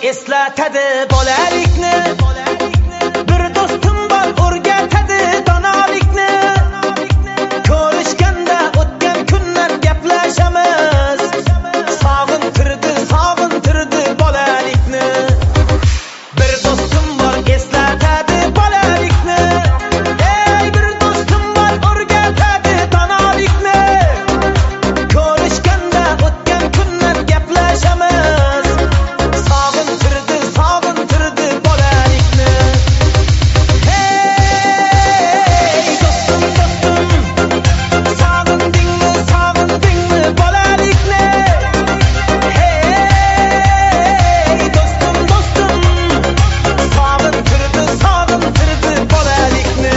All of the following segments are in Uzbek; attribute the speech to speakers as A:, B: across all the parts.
A: eslatadi bolalikni. Bir do'stim bor o'rgatadi donolikni. Ko'rishganda o'tgan kunlar gaplashamiz. Sog'intirdi bolalikni. Bir do'stim bor eslatadi bolalikni. Ey bir do'stim bor o'rgatadi donolikni. Ko'rishganda o'tgan kunlar gaplashamiz. Sog'intirdi bolalikni. Hey do'stim, sog'indingmi bolalikni? Hey do'stim, sog'intirdi bolalikni.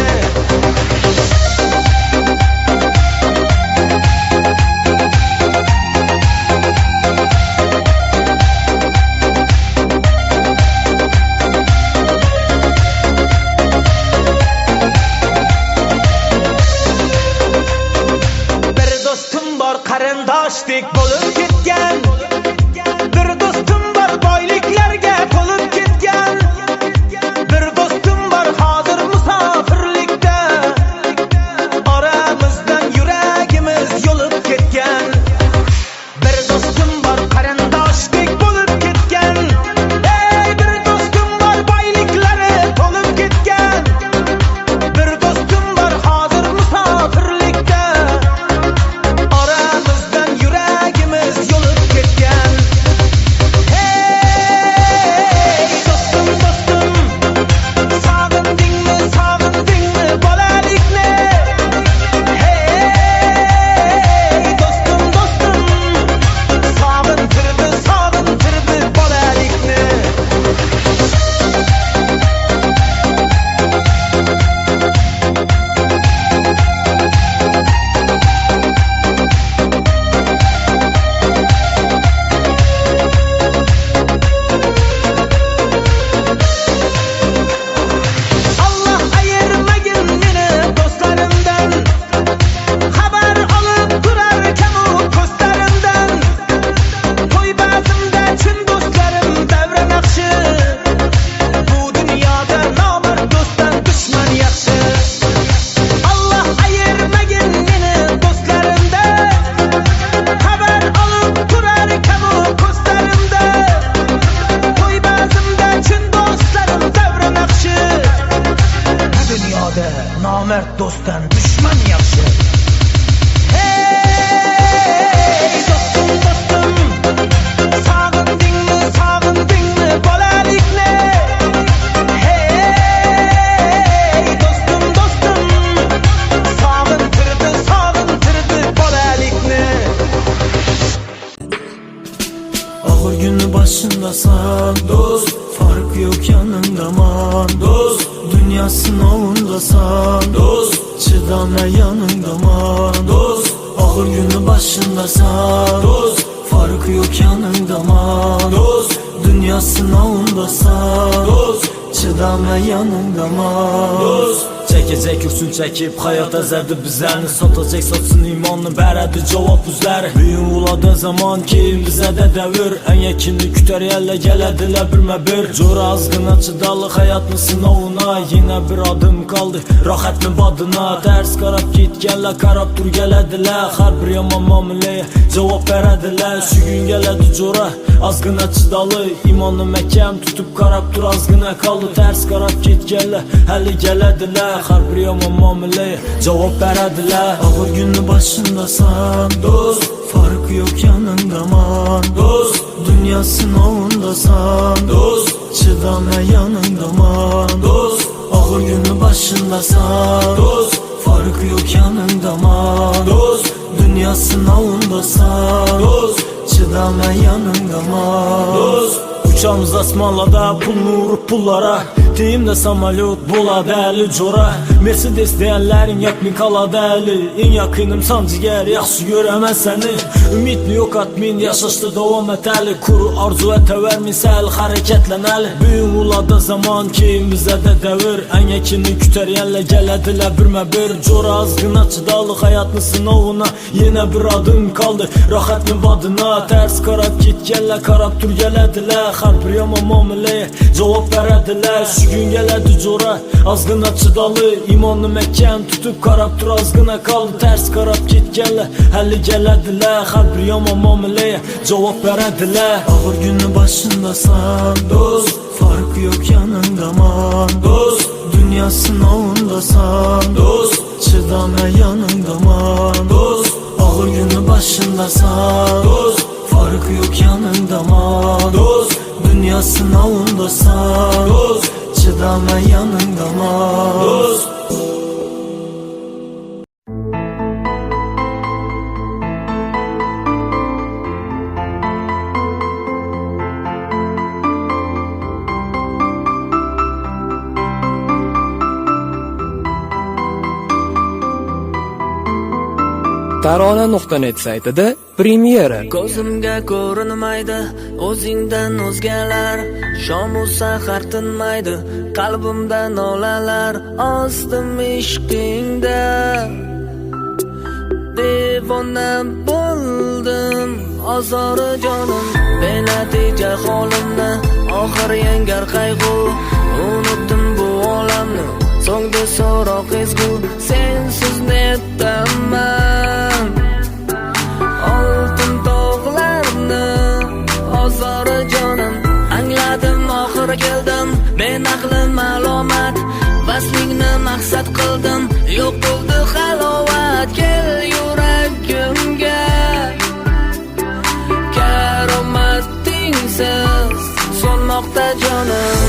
A: Bir do'stim bor qarindoshdek bo'lib ketgan. Bir do'stim bor boyliklarga to'lib ketgan. Bir do'stim bor hozir musofirlikda. Oramizdan yuragimiz yo'lib ketgan. Bir do'stim bor qarindoshdek bo'lib ketgan. Ey bir do'stim bor boyliklari to'lib ketgan. Bir do'stim bor hozir musofirlikda. Oramizdan yuragimiz yo'lib ketgan. Hey do'stim, sog'indingmi bolalikni? Hey do'stim, sog'intirdi bolalikni. Allah ayırmagin meni do'stlarimdan. Xabar olib turarkan u ko'zlarimdan. To'y bazmda chin do'stlarim davra naqshi. Bu dunyoda nomard do'stdan dushman yaxshi. Allah ayirmagin meni do'stlarimdan. Xabar olib turarkan u ko'zlarimda. To'y bazmda chin do'stlarim davra naqshi. Bu dunyoda nomard do'stdan dushman yaxshi. Hey do'stim, sog'indingmi bolalikni? Hey do'stim, sog'intirdi bolalikni.
B: Ağır günü başındasan dost, fark yok yanındaman dost. Dünya sınavındasan dost, çıdama yanındaman dost. Ağır günü başındasan dost, fark yok yanındaman dost. Dünya sınavındasan dost, çıdama yanındaman dost. Çekecek kürsün çekip hayata zerdi bizlerini. Satacak satsın imanını beredi cevap üzleri. Büyün uladı zaman ki bize de devir. En yakini küter yerle gelediler birme bir. Cora azgına çıdalı hayatın sınavına. Yine bir adım kaldı rahatın badına. Ters karab git gelle karab dur gelediler. Her bir yaman mamileye cevap verediler. Şu gün geledi cora azgına çıdalı. İmanı mekan tutup karab dur azgına kaldı. Ters karab git gelle heli gelediler. Her bir yaman mamileye cevap verediler. Ağır günü başındasan dost, farkı yok yanındaman dost. Dünya sınavındasan dost, çıdama yanındaman dost. Ağır günü başındasan dost, farkı yok yanındaman dost. Dünya sınavındasan dost, çıdama yanındaman dost. Uçağımız asmanlarda pulunu vurup pullara. Deyimde samolyot buladı əli cora. Mercedes deyənlərin yakmin kaladı əli. En yakınım sancıger yaxşı görəməz səni. Ümidli yok atmin yaşaşdı devam etəli. Kuru arzu etəvərmin səl harekətlənəli. Büyün uladı zaman ki bizə də devir. En yakını kütəriyənlə gələdilər birmə bir. Cora azgına çıdalı hayatın sınavına. Yine bir adım kaldı rahatın vadına. Ters karab git gələ karab dur gələdilər. har bir yomon muomalaya javob beradilar. Shu kun keladi jo'ra ozgina chidoli, imonni mahkam tutib qarab tur ozgina qoldi. Ters qarab ketganlar hali keladilar, har bir yomon muomalaya javob beradilar. Og'ir kunni boshındasan do'st, farqi yo'q yanındaman do'st. Dünya sınavındasan do'st, chidama yanındaman do'st. Og'ir kunni boshındasan do'st, farqi yo'q yanındaman do'st. Dünya sınavındasan do'st, chidama yanındaman do'st.
C: Tarona.net saytida premyera.
D: Ko'zimga ko'rinmaydi o'zingdan o'zgalar, shomu sahar tinmaydi qalbimda nolalar. Ostim ishqingda devona bo'ldim, ozori jonim benatija holimni. Oxir yengar qayg'u, unutdim bu olamni. So'ngda so'roq ezgu, sensiz netdaman. Oltin tog'larni ozori jonim, angladim oxir keldim. Men aqli ma'lumot, vaslingni maqsad qildim. Yo'q bo'ldi halovat, kel yuragimga. Karomatingsiz so'nmoqda jonim.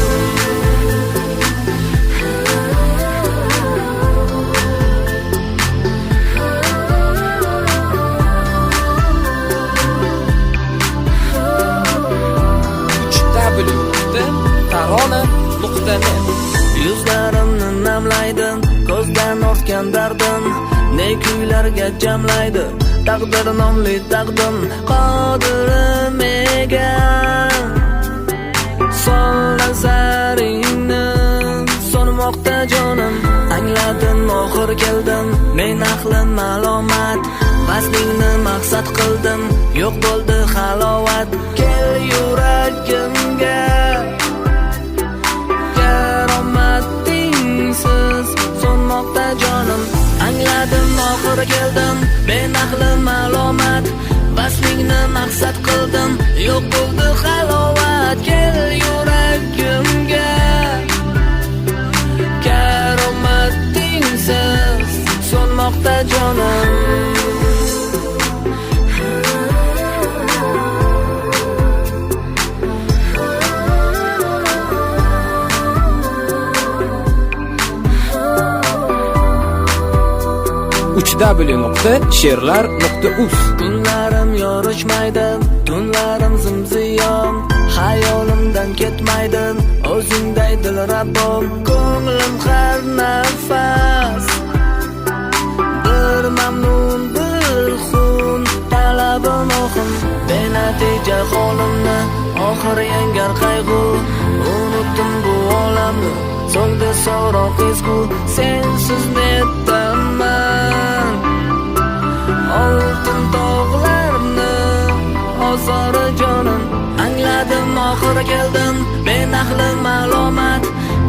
C: Tarona.net.
D: Yuzlarimni namlaydi ko'zdan ortgan dardim, ne kuylarga jamlaydi taqdir nomli taqdim. Qodirim egan son nazaringni, so'nmoqda jonim. Angladim oxir keldim, men aqli ma'lumot, vaslingni maqsad qildim. Yo'q bo'ldi halovat, kel yuragimga. Karomatingsiz so'nmoqda jonim, angladim oxir keldim. Men aqli ma'lumot, vaslingni maqsad qildim. Yo'q bo'ldi halovat, kel yuragimga. Karomatingsiz so'nmoqda jonim.
C: www.she'rlar.uz.
D: Kunlarim yorishmaydi, tunlarim zimziyon, xayolimdan ketmaydi o'zingday dilrabom. Ko'nglim har nafas bir mamnun, bir xun, talabim oxim benatija holimni. Oxir yengar qayg'u, unutdim bu olamni. So'ngda so'roq ezgu, sensiz netdaman. Oltin tog'larni ozori jonim, angladim oxir keldim. Men aqli ma'lumot,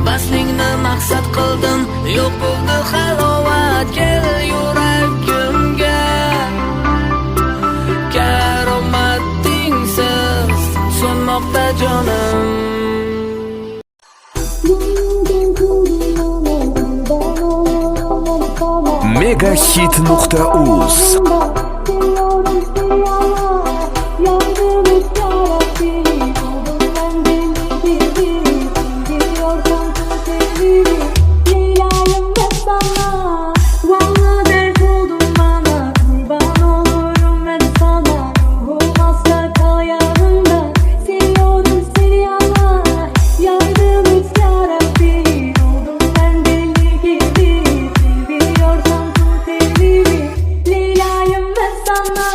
D: vaslingni maqsad qildim. Yo'q bo'ldi halovat, kel yuragimga. Karomatingsiz so'nmoqda jonim.
E: Megahit.uz.
F: Leyla'yım ben sana.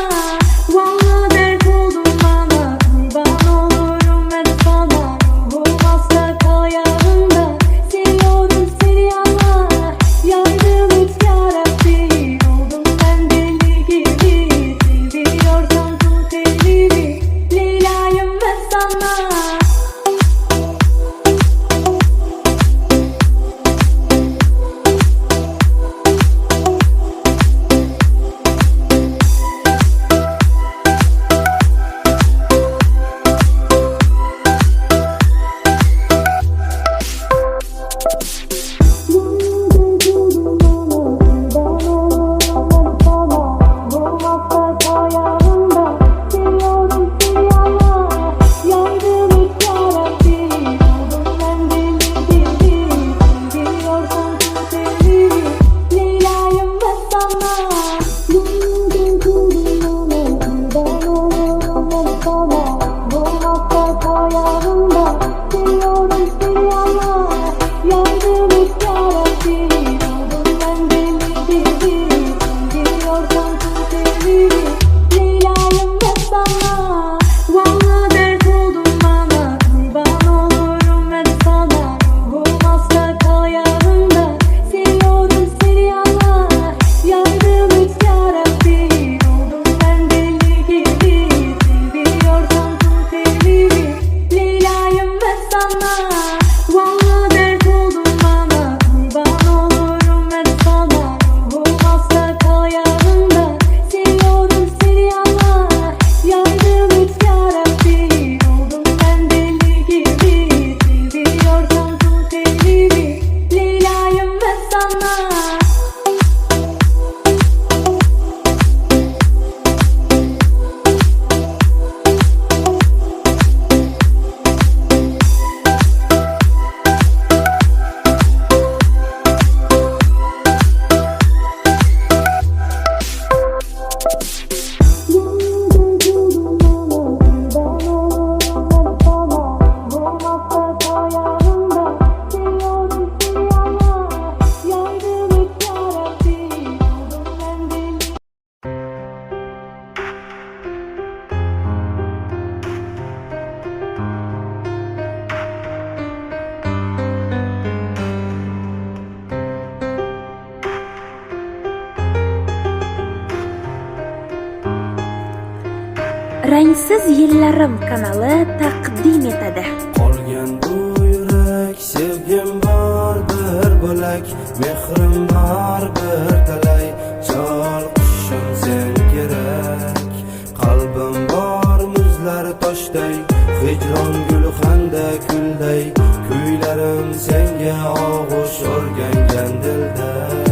E: Rangsiz yillarim kanali taqdim etadi.
B: Qolgan bu yurak sevgim bor bir bo'lak, mehrim bor bir talay. Chol qushim sen kerak, qalbim bor muzlar toshday, hijron gulxanda kulday, kuylarim senga og'ush o'rgangan dilday.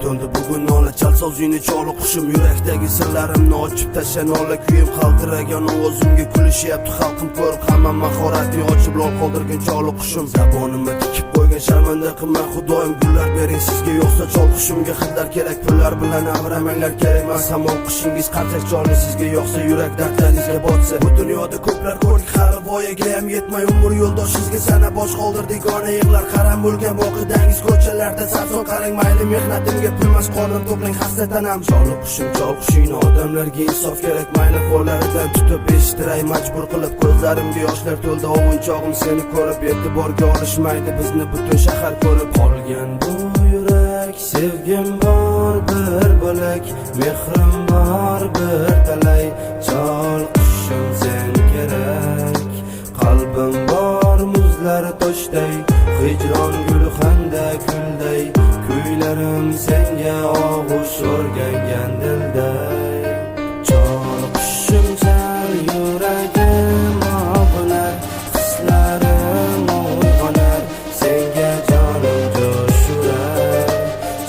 B: To'ndi bugun nola chalsa o'zingni choli qushim, yurakdagi sirlarimni ochib tasha nola kuyim qaltiragan ovozimga kulishyapti xalqim ko'rib, hamma mahoratni ochib lol qoldirgan choli qushim. Zabonimni tikib qo'ygan sharmanda qilmay xudoyim, gullar bering sizga yo'qsa chol qushimga hidlar kerak, pullar bilan avramanglar kerak emas. Hamon qishingiz qancha choli sizga yo'qsa, yurak dardlaringizga botsa. Bu dunyoda ko'plar ko'rdik, hali voyaga ham yetmay umr yo'ldoshingizga sana bosh qoldirdik, ona yig'lar qaram bo'lgan voqidangiz ko'chalarda sarson qarang, mayli mehnatimga pulmas qornim to'qlang hasratanam. Chol qushingni odamlarga insof kerak, mayli qo'llaridan tutib eshittiray majbur qilib, ko'zlarimga yoshlar to'ldi ovunchog'im seni ko'rib, e'tiborga olishmaydi bizni butun shahar ko'rib. Qolgan bu yurak sevgim bor bir bo'lak, mehrim bor bir talay. Chol qushim sen kerak, qalbim bor muzlar toshday, hijron gulxanda kulday, kuylarim senga og'ush o'rgangan dilday. Chol qushim chal yuragim og'unar, hislarim uyg'onar, senga jonim jo'shurar.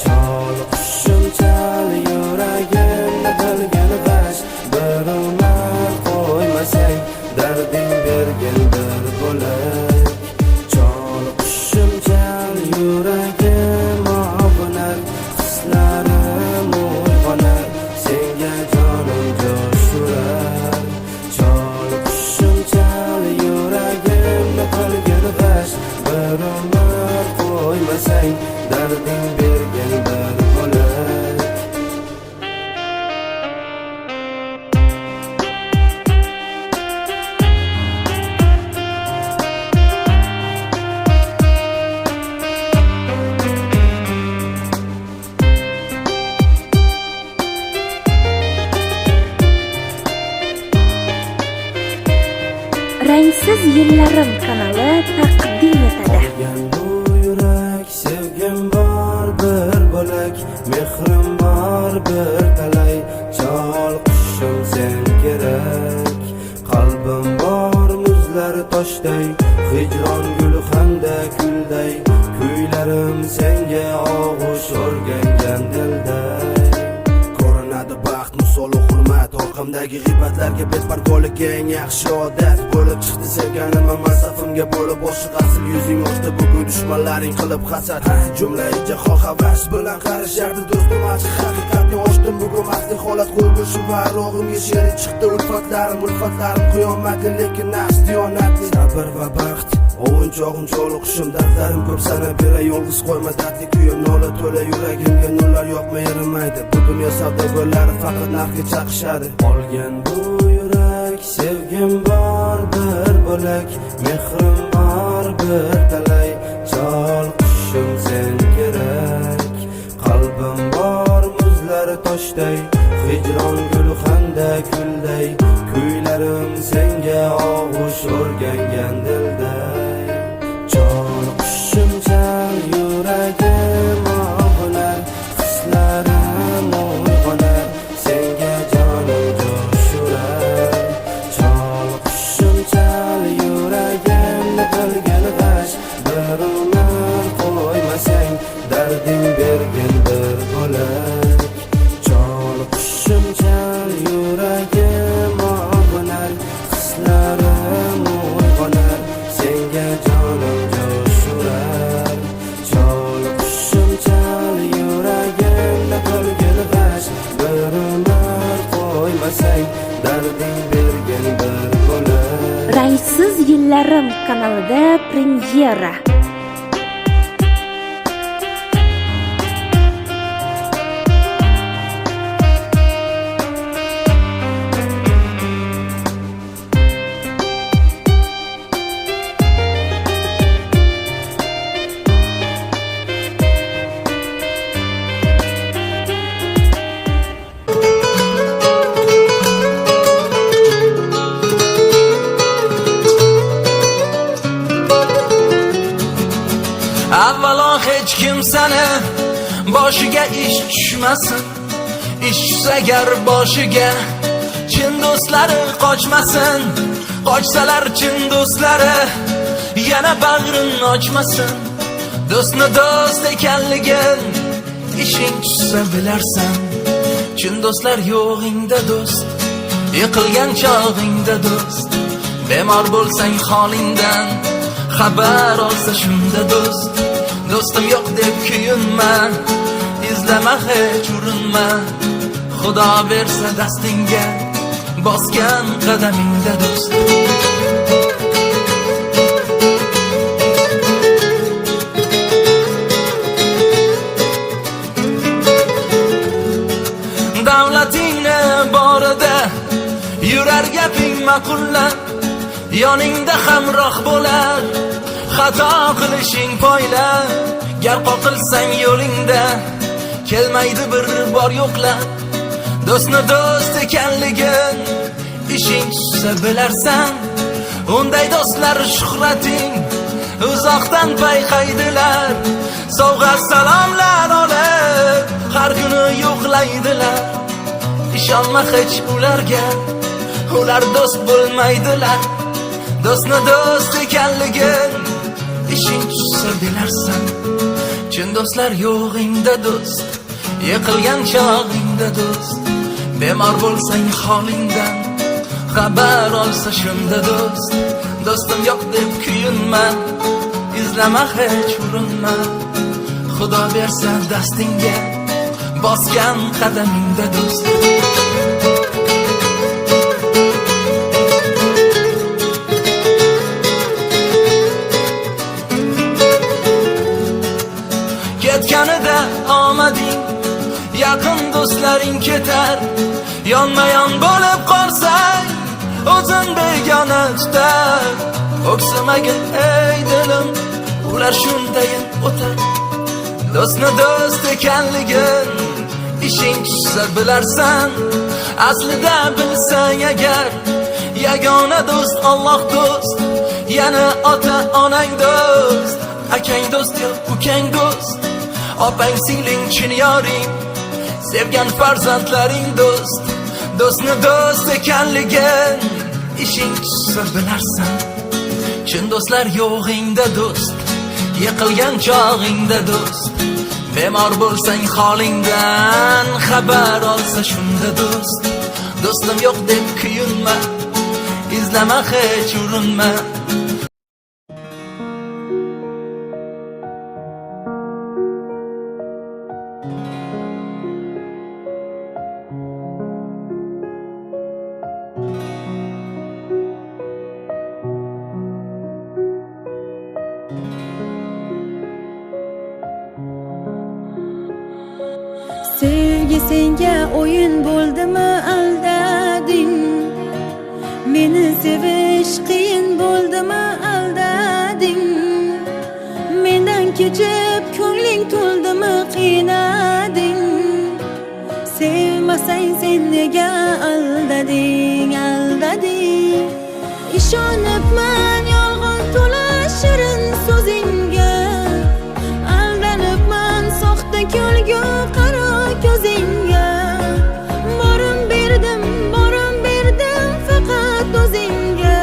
B: Chol qushim chal yuragimni bilgin g'ash, bir umr qo'ymasang, darding bergin bir bo'lak. Chol qushim chal yuragim og'unar, hislarim uyg'onar, senga jonim jo'shurar. Chol qushim chal yuragimni qilgin g'ash, bir umr qo'ymasang, darding bergin bir bo'lak.
E: Rangsiz yillarim kanali taqdim etadi.
B: Qolgan bu yurak sevgim bor bir bo'lak, mehrim bor bir talay. Chol qushim sen kerak, qalbim bor muzlar toshday, hijron gulxanda kulday, kuylarim senga og'ush o'rgangan dilday. Ko'rinadi baxt misoli hurmat, orqa
F: Yonimdagi g'iybatlarga betparvolik eng yaxshi odat bo'lib chiqdi. Sevganim amal safimga bo'lib oshiq asl yuzing ochdi. Bugun dushmanlaring qilib hasad, jumla jahon havas bilan qarashardi. Do'stim achchiq haqiqatni ochdim. Bugun maxfiy holat qo'ygushim va arog'imga sherik chiqdi. Ulfatlarim qiyomatli, lekin nafs diyonatli. Sabr va baxt o'g'inchog'im choliqishim, dardlarim ko'p sana beray, yolg'iz qo'yma dardli kuyim, nola to'la yuragimga nurlar yoqmay erimaydi. Bu dunyo savdogarlari faqat narxga chaqishadi. Olgan bu yurak sevgim bor bir bo'lak, mehrim bor bir talay, choliqishim sen kerak. Qalbim bor muzlar toshday, hijron gulxanda kulday, kuylarim senga og'ush o'rgangan dilday. Choliqishim chal yuragim og'unar, hislarim uyg'onar, senga jonim joshurar. Choliqishim chal yuragimni qilgan g'ash, bir umr qo'ymasang, darding bergin bir bo'lak. Choliqishim chal yuragim og'unar, hislarim uyg'onar, senga jonim joshurar. Choliqishim chal yuragimni qilgin g'ash, bir umr qo'ymasang, darding bergin bir bo'lak.
E: Rangsiz yillarim kanalida premyera.
D: Avvalo hech kim seni boshiga ish tushmasin. Ish tushsa agar boshiga chin do'stlari qochmasin. Qochsalar chin do'stlari yana bag'rin ochmasin. Do'stni do'st ekanligin ishing tushsa bilarsan. Chin do'stlar yo'g'ingda do'st, yiqilgan chog'ingda do'st. Bemor bo'lsang holingdan xabar olsa shunda do'st. Do'stim yo'q deb kuyinma, izlama hech urinma. Xudo bersa dastingga bosgan qadamingda do'st. Davlatingni borida yurar gaping ma'qullab, yoningda hamroh bo'lar, xato qilishing poyla. Gar qoqilsang yo'lingda kelmaydi bir bor yo'qlab. Do'stni do'st ekanligin ishing tushsa bilarsan. Unday do'stlar shuhrating uzoqdan payqaydilar. Sovg'a salomlar olib har kuni yo'qlaydilar. Ishonma hech ularga, ular do'st bo'lmaydilar. Do'stni do'st ekanligin ishing tushsa bilarsan. Chin do'stlar yo'g'ingda do'st, yiqilgan chog'ingda do'st. Bemor bo'lsang holingdan xabar olsa shunda do'st. Do'stim yo'q deb kuyinma, izlama hech urinma. Xudo bersa dastingga bosgan qadamingda do'st. Ketganida omading, yaqin do'stlaring ketar. Yonma-yon bo'lib qolsang, o'zin begona tutar. O'ksimagin ey dilim, ular shundayin o'tar. Do'stni do'st ekanligin ishing tushsa bilarsan. Aslida bilsang agar, yagona do'st Alloh do'st. Yana ota onang do'st, akang do'st yo ukang do'st. Opang singling chin yoring, sevgan farzandlaring do'st. Do'stni do'st ekanligin ishing tushsa bilarsan. Chin do'stlar yo'g'ingda do'st, yiqilgan chog'ingda do'st. Bemor bo'lsang holingdan xabar olsa shunda do'st. Do'stim yo'q deb kuyinma, izlama hech urinma.
G: Sevgi senga o'yin bo'ldimi aldading, meni sevish qiyin bo'ldimi aldading, mendan kechib ko'ngling to'ldimi qiynading, sevmasang sen nega aldading, aldading. Ishonibman yolg'on to'la shirin so'zingga, aldanibman soxta ko'lgu qaro ko'zingga. Borim berdim faqat o'zingga,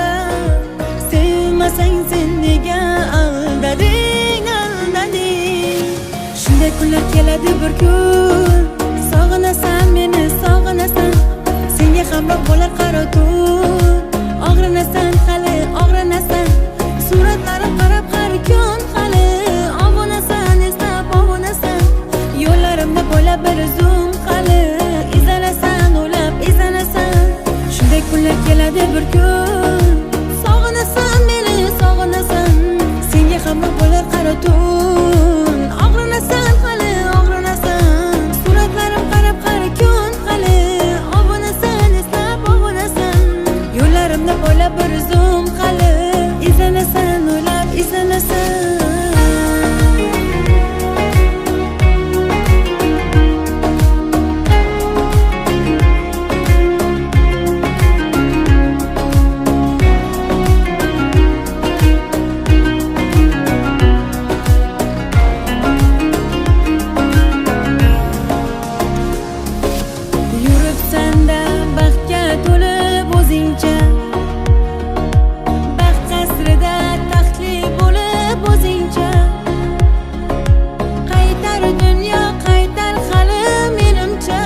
G: sevmasang sen nega aldading, aldading. Shunday kunlar keladi bir kun, sog'inasan meni, sog'inasan, senga hamroh bo'lar qaro tun. Og'rinasan hali, og'rinasan, suratlarim qarab har kun hali. Obunasan, eslab obunasan, yo'llarimda bo'ylab bir zum hali. Izlanasan, o'ylab izlanasan, shunday kunlar keladi bir kun, sog'inasan meni, sog'inasan, senga hamroh bo'lar qaro tun. Og'rinasan hali, og'rinasan, suratlarim qarab har kun hali. Obunasan, eslab obunasan, yo'llarimda bo'ylab bir zum hali. Izlanasan, o'ylab izlanasan. Yuribsan-da baxtga to'lib o'zingcha, baxt qasrida taxtli bo'lib o'zingcha. Qaytar dunyo, qaytar hali menimcha,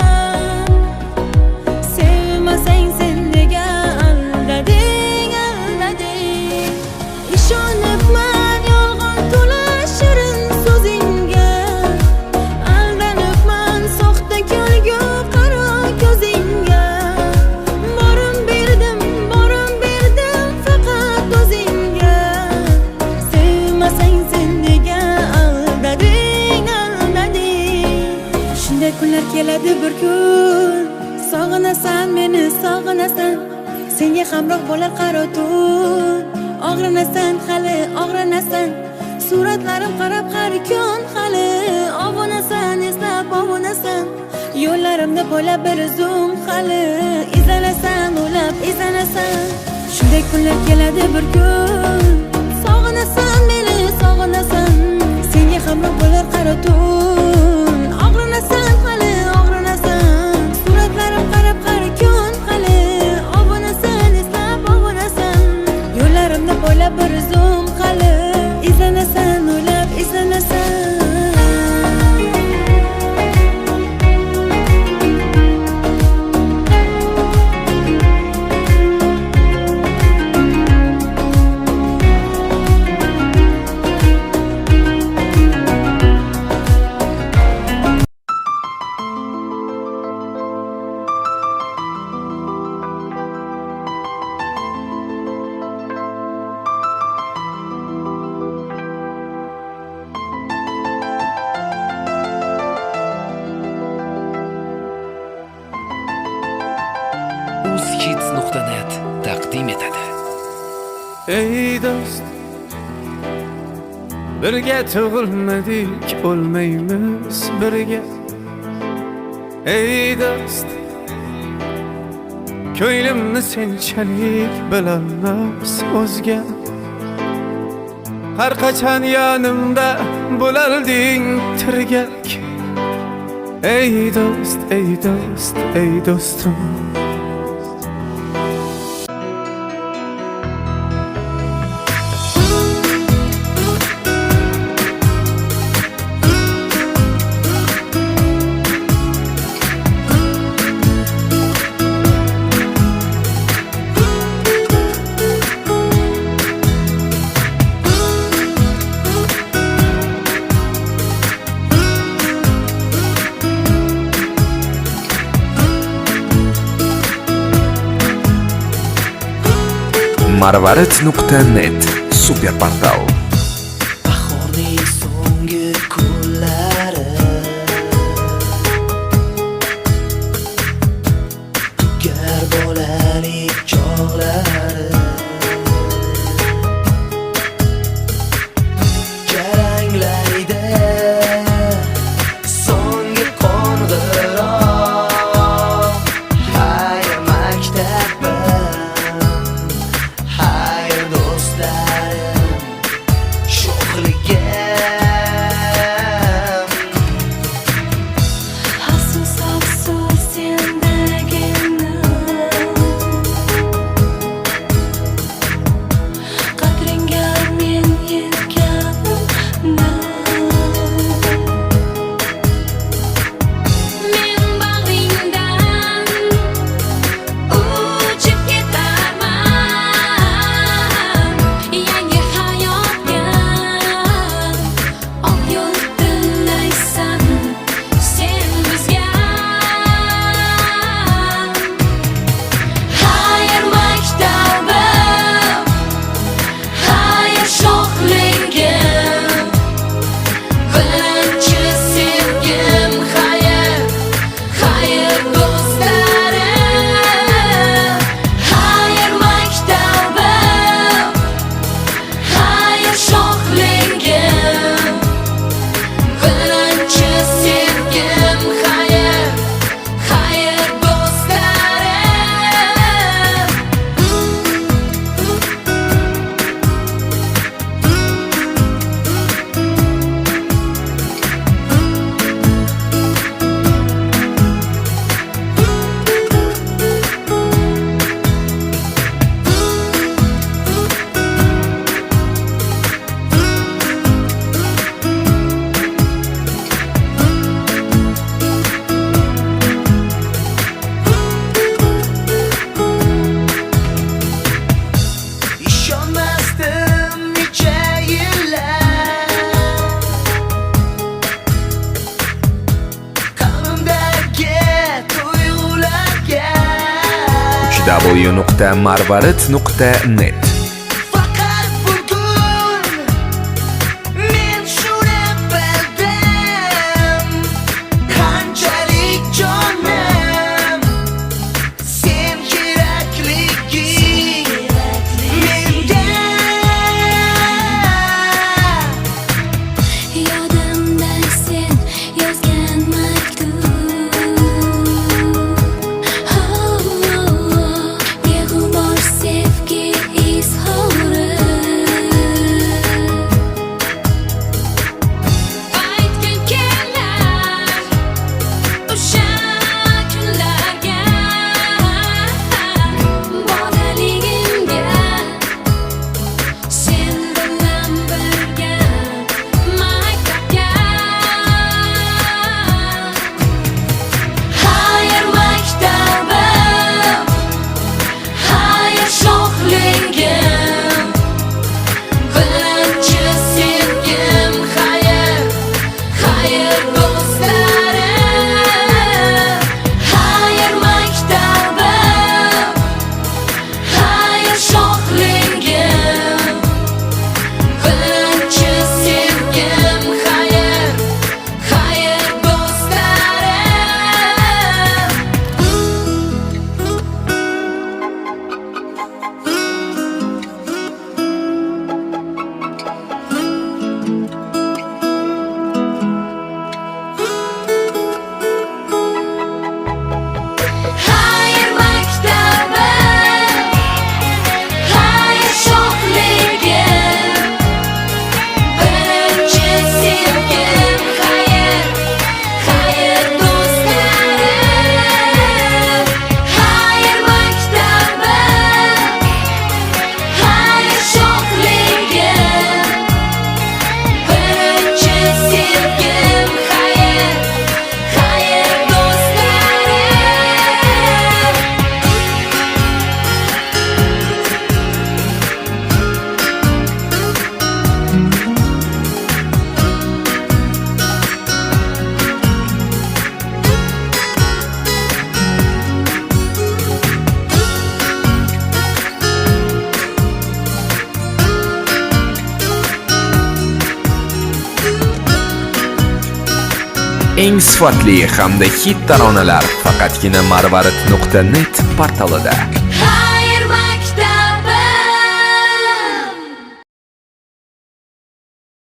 G: sevmasang sen nega aldading, aldading. Ishonibman yolg'on to'la shirin so'zingga, aldanibman soxta ko'lgu qaro ko'zingga. Borim berdim faqat o'zingga, sevmasang sen nega aldading, aldading. Shunday kunlar keladi bir kun, sog'inasan meni, sog'inasan, senga hamroh bo'lar qaro tun. Og'rinasan hali, og'rinasan, suratlarim qarab har kun hali. Obunasan, eslab obunasan, yo'llarimda bo'ylab bir zum hali. Izlanasan, o'ylab izlanasan, shunday kunlar keladi bir kun, sog'inasan meni, sog'inasan, senga hamroh bo'lar qaro tun. Og'rinasan hali, og'rinasan, suratlarim qarab har kun hali. Obunasan, eslab obunasan, yo'llarimda bo'ylab bir zum hali. Izlanasan, o'ylab izlanasan.
H: uzkids.net taqdim etadi.
B: Ey dost, birga tug'ilmadik, o'lmaymiz birga. Ey dost, ko'nglimni senchalik bilolmas o'zga. Har qachon yonimda bo'larding tirgak. Ey dost, ey dost, ey do'stim.
H: marvarid.net super portal.
B: Bahorning so'nggi kunlari tugar bolalik chog'lari jaranglaydi so'nggi qo'ng'iroq. Hayr maktabim, hayr do'stlarim, sho'xligim.
G: Afsus afsus sendagina qadringga men yetganimda men bag'ringdan uchib ketarman yangi hayotga oq yo'l tanlaysan sen bizga. Hayr maktabim, hayr sho'xligim, birinchi sevgim, hayr do'stlarim. Hayr maktabim, hayr sho'xligim, birinchi sevgim, hayr do'stlarim.
B: ishonmasdim necha yillar qalbimdagi tuyg'ularga.
H: www.marvarid.net
B: Faqat bugun men shuni bildim, qanchalik jonim sen kerakliging menga.
G: Yodimda sen yozgan maktub, beg'ubor sevgi iz
H: Eng sifatli hamda hit taronalar faqatgina marvarid.net portalida.